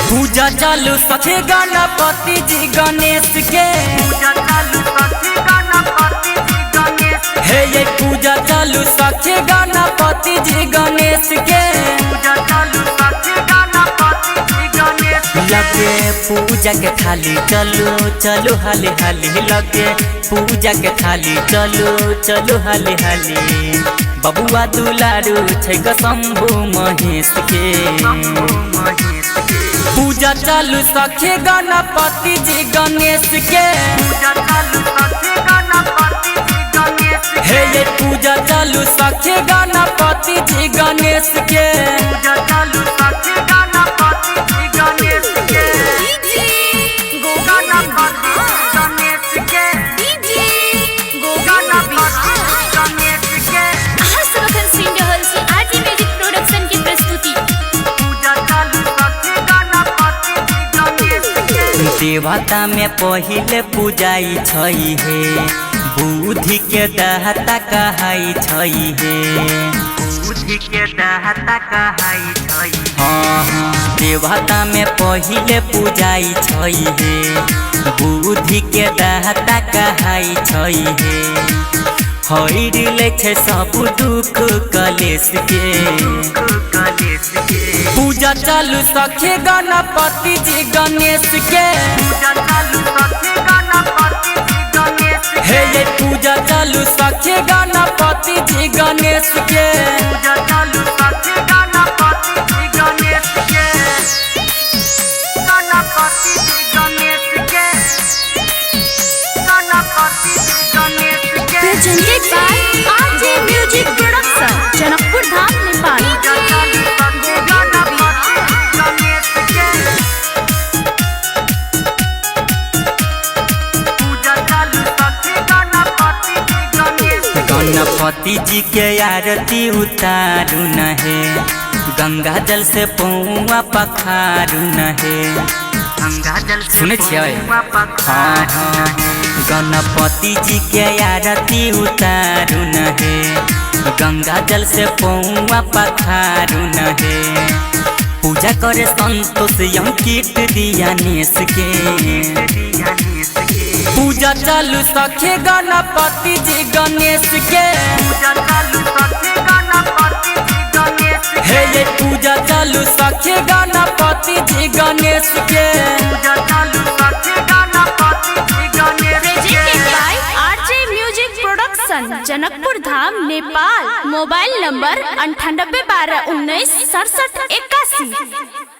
पूजा चालू सखी गणपति जी गणेश के हे ये पूजा चालू सखी गणपति जी गणेश के लगे पूजा के थाली चलो चलो हाली हाली लगे पूजा के थाली चलो चलो हाली हाली बबुआ दुलारू छै शंभु महेश के पूजा चालू सखी गणपति जी गणेश के हे ये पूजा चालू सखी गणपति जी गणेश के देवता में पहिले पूजाई छई है बुद्धि के दाता कहाई छई है बुद्धि के दाता कहाई छई हाँ देवता में पहिले पूजाई छई है बुद्धि के दाता कहाई छई है हईर ले छे सब दुख कलेश के पूजा चालू सखी गणपति जी गणेश के हे ये पूजा चालू सखी गणपति जी गणेश के Presented by RJ Music Production, Janakpur Dham Nepal. Ganpati जी के आरती उतारू न है गंगा जल से पौआ पखारू न है सुने हाँ हाँ गणपति जी के आरती उतारू न है गंगा जल से पौआ पखारू न है पूजा करे संतोष अंकित दिया नेस के पूजा चालू सखी गणपति जी गणेश के हे ये पूजा चालू सखी गणपति जी गणेश के जनकपुर धाम नेपाल। Mobile number 9812196781।